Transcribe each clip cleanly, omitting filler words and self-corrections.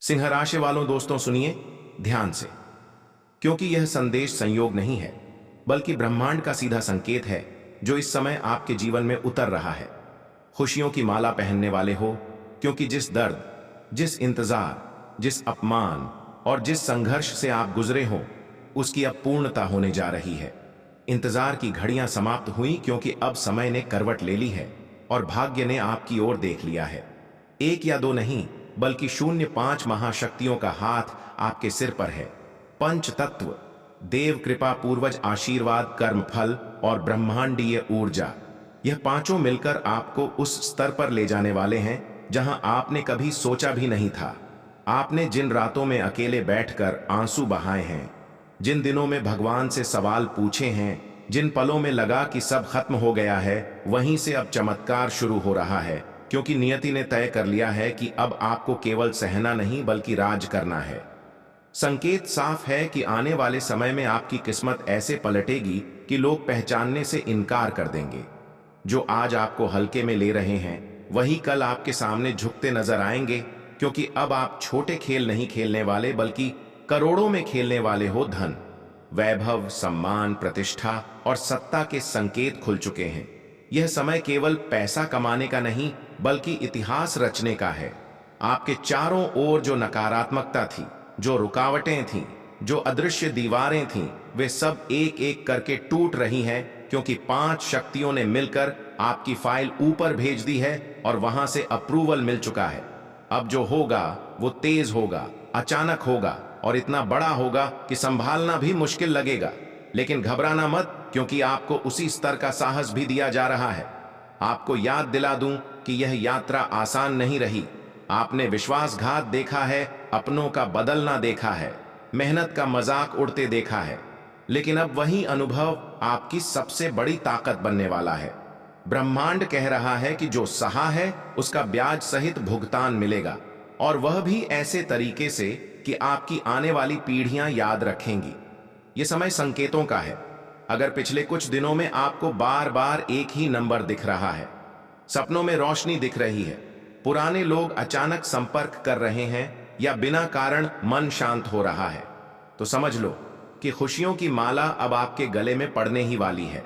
सिंह राशि वालों दोस्तों सुनिए ध्यान से, क्योंकि यह संदेश संयोग नहीं है बल्कि ब्रह्मांड का सीधा संकेत है जो इस समय आपके जीवन में उतर रहा है। खुशियों की माला पहनने वाले हो, क्योंकि जिस दर्द, जिस इंतजार, जिस अपमान और जिस संघर्ष से आप गुजरे हो उसकी अब पूर्णता होने जा रही है। इंतजार की घड़ियां समाप्त हुई क्योंकि अब समय ने करवट ले ली है और भाग्य ने आपकी ओर देख लिया है। एक या दो नहीं बल्कि 05 महाशक्तियों का हाथ आपके सिर पर है। पंच तत्व, देव कृपा, पूर्वज आशीर्वाद, कर्म फल और ब्रह्मांडीय ऊर्जा, यह पांचों मिलकर आपको उस स्तर पर ले जाने वाले हैं जहां आपने कभी सोचा भी नहीं था। आपने जिन रातों में अकेले बैठकर आंसू बहाए हैं, जिन दिनों में भगवान से सवाल पूछे हैं, जिन पलों में लगा कि सब खत्म हो गया है, वहीं से अब चमत्कार शुरू हो रहा है, क्योंकि नियति ने तय कर लिया है कि अब आपको केवल सहना नहीं बल्कि राज करना है। संकेत साफ है कि आने वाले समय में आपकी किस्मत ऐसे पलटेगी कि लोग पहचानने से इनकार कर देंगे। जो आज आपको हल्के में ले रहे हैं वही कल आपके सामने झुकते नजर आएंगे, क्योंकि अब आप छोटे खेल नहीं खेलने वाले बल्कि करोड़ों में खेलने वाले हो। धन, वैभव, सम्मान, प्रतिष्ठा और सत्ता के संकेत खुल चुके हैं। यह समय केवल पैसा कमाने का नहीं बल्कि इतिहास रचने का है। आपके चारों ओर जो नकारात्मकता थी, जो रुकावटें थीं, जो अदृश्य दीवारें थीं, वे सब एक एक करके टूट रही हैं, क्योंकि 5 शक्तियों ने मिलकर आपकी फाइल ऊपर भेज दी है और वहां से अप्रूवल मिल चुका है। अब जो होगा वो तेज होगा, अचानक होगा और इतना बड़ा होगा कि संभालना भी मुश्किल लगेगा। लेकिन घबराना मत, क्योंकि आपको उसी स्तर का साहस भी दिया जा रहा है। आपको याद दिला दूं कि यह यात्रा आसान नहीं रही। आपने विश्वासघात देखा है, अपनों का बदलना देखा है, मेहनत का मजाक उड़ते देखा है, लेकिन अब वही अनुभव आपकी सबसे बड़ी ताकत बनने वाला है। ब्रह्मांड कह रहा है कि जो सहा है उसका ब्याज सहित भुगतान मिलेगा, और वह भी ऐसे तरीके से कि आपकी आने वाली पीढ़ियां याद रखेंगी। यह समय संकेतों का है। अगर पिछले कुछ दिनों में आपको बार बार एक ही नंबर दिख रहा है, सपनों में रोशनी दिख रही है, पुराने लोग अचानक संपर्क कर रहे हैं या बिना कारण मन शांत हो रहा है, तो समझ लो कि खुशियों की माला अब आपके गले में पड़ने ही वाली है।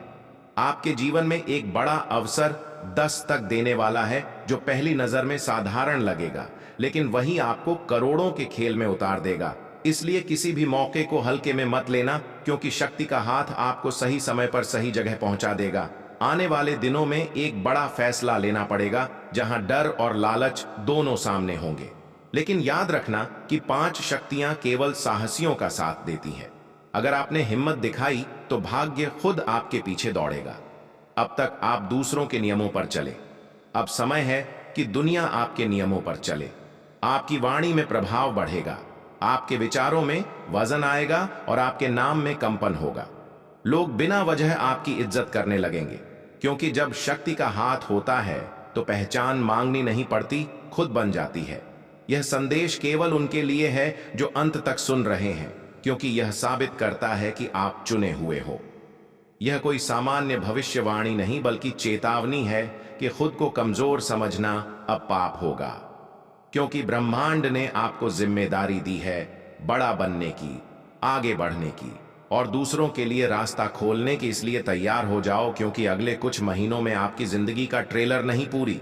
आपके जीवन में एक बड़ा अवसर दस्तक देने वाला है जो पहली नजर में साधारण लगेगा, लेकिन वही आपको करोड़ों के खेल में उतार देगा। इसलिए किसी भी मौके को हल्के में मत लेना, क्योंकि शक्ति का हाथ आपको सही समय पर सही जगह पहुंचा देगा। आने वाले दिनों में एक बड़ा फैसला लेना पड़ेगा जहां डर और लालच दोनों सामने होंगे। लेकिन याद रखना कि 5 शक्तियां केवल साहसियों का साथ देती हैं। अगर आपने हिम्मत दिखाई तो भाग्य खुद आपके पीछे दौड़ेगा। अब तक आप दूसरों के नियमों पर चले, अब समय है कि दुनिया आपके नियमों पर चले। आपकी वाणी में प्रभाव बढ़ेगा, आपके विचारों में वजन आएगा और आपके नाम में कंपन होगा। लोग बिना वजह आपकी इज्जत करने लगेंगे, क्योंकि जब शक्ति का हाथ होता है तो पहचान मांगनी नहीं पड़ती, खुद बन जाती है। यह संदेश केवल उनके लिए है जो अंत तक सुन रहे हैं, क्योंकि यह साबित करता है कि आप चुने हुए हो। यह कोई सामान्य भविष्यवाणी नहीं बल्कि चेतावनी है कि खुद को कमजोर समझना अब पाप होगा, क्योंकि ब्रह्मांड ने आपको जिम्मेदारी दी है बड़ा बनने की, आगे बढ़ने की और दूसरों के लिए रास्ता खोलने की। इसलिए तैयार हो जाओ, क्योंकि अगले कुछ महीनों में आपकी जिंदगी का ट्रेलर नहीं, पूरी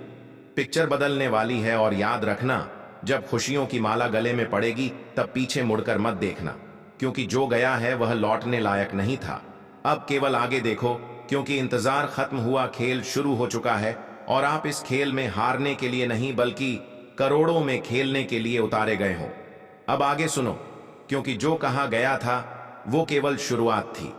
पिक्चर बदलने वाली है। और याद रखना, जब खुशियों की माला गले में पड़ेगी तब पीछे मुड़कर मत देखना, क्योंकि जो गया है वह लौटने लायक नहीं था। अब केवल आगे देखो, क्योंकि इंतजार खत्म हुआ, खेल शुरू हो चुका है और आप इस खेल में हारने के लिए नहीं बल्कि करोड़ों में खेलने के लिए उतारे गए हो। अब आगे सुनो, क्योंकि जो कहा गया था वो केवल शुरुआत थी।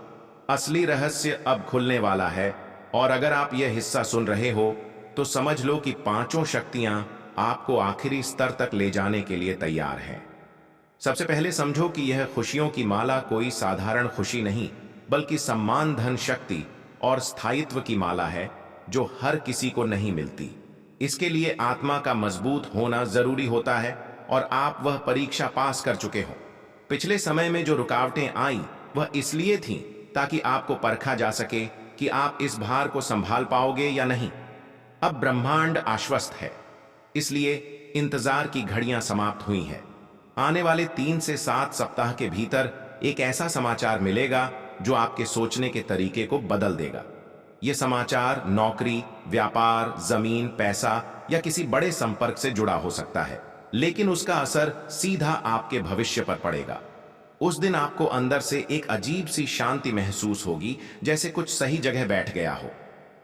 असली रहस्य अब खुलने वाला है, और अगर आप यह हिस्सा सुन रहे हो तो समझ लो कि 5 शक्तियां आपको आखिरी स्तर तक ले जाने के लिए तैयार हैं। सबसे पहले समझो कि यह खुशियों की माला कोई साधारण खुशी नहीं बल्कि सम्मान, धन, शक्ति और स्थायित्व की माला है जो हर किसी को नहीं मिलती। इसके लिए आत्मा का मजबूत होना जरूरी होता है, और आप वह परीक्षा पास कर चुके हो। पिछले समय में जो रुकावटें आई वह इसलिए थीं ताकि आपको परखा जा सके कि आप इस भार को संभाल पाओगे या नहीं। अब ब्रह्मांड आश्वस्त है, इसलिए इंतजार की घड़ियां समाप्त हुई हैं। आने वाले 3 से 7 सप्ताह के भीतर एक ऐसा समाचार मिलेगा जो आपके सोचने के तरीके को बदल देगा। यह समाचार नौकरी, व्यापार, जमीन, पैसा या किसी बड़े संपर्क से जुड़ा हो सकता है, लेकिन उसका असर सीधा आपके भविष्य पर पड़ेगा। उस दिन आपको अंदर से एक अजीब सी शांति महसूस होगी, जैसे कुछ सही जगह बैठ गया हो।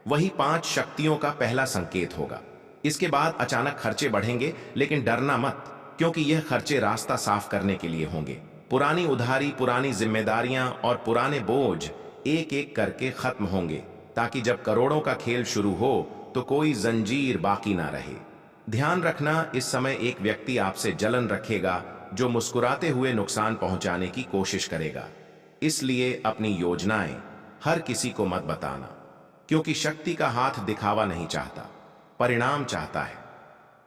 वही 5 शक्तियों का पहला संकेत होगा। इसके बाद अचानक खर्चे बढ़ेंगे, लेकिन डरना मत, क्योंकि यह खर्चे रास्ता साफ करने के लिए होंगे। पुरानी उधारी, पुरानी जिम्मेदारियां और पुराने बोझ एक एक करके खत्म होंगे, ताकि जब करोड़ों का खेल शुरू हो तो कोई जंजीर बाकी ना रहे। ध्यान रखना, इस समय एक व्यक्ति आपसे जलन रखेगा जो मुस्कुराते हुए नुकसान पहुंचाने की कोशिश करेगा। इसलिए अपनी योजनाएं हर किसी को मत बताना, क्योंकि शक्ति का हाथ दिखावा नहीं चाहता, परिणाम चाहता है।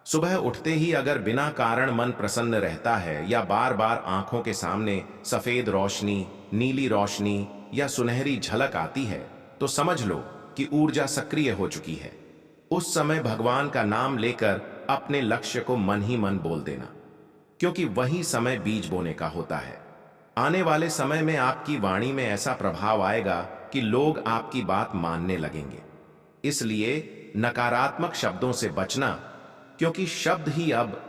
सुबह उठते ही अगर बिना कारण मन प्रसन्न रहता है या बार बार आंखों के सामने सफेद रोशनी, नीली रोशनी या सुनहरी झलक आती है, तो समझ लो कि ऊर्जा सक्रिय हो चुकी है। उस समय भगवान का नाम लेकर अपने लक्ष्य को मन ही मन बोल देना, क्योंकि वही समय बीज बोने का होता है। आने वाले समय में आपकी वाणी में ऐसा प्रभाव आएगा कि लोग आपकी बात मानने लगेंगे। इसलिए नकारात्मक शब्दों से बचना, क्योंकि शब्द ही अब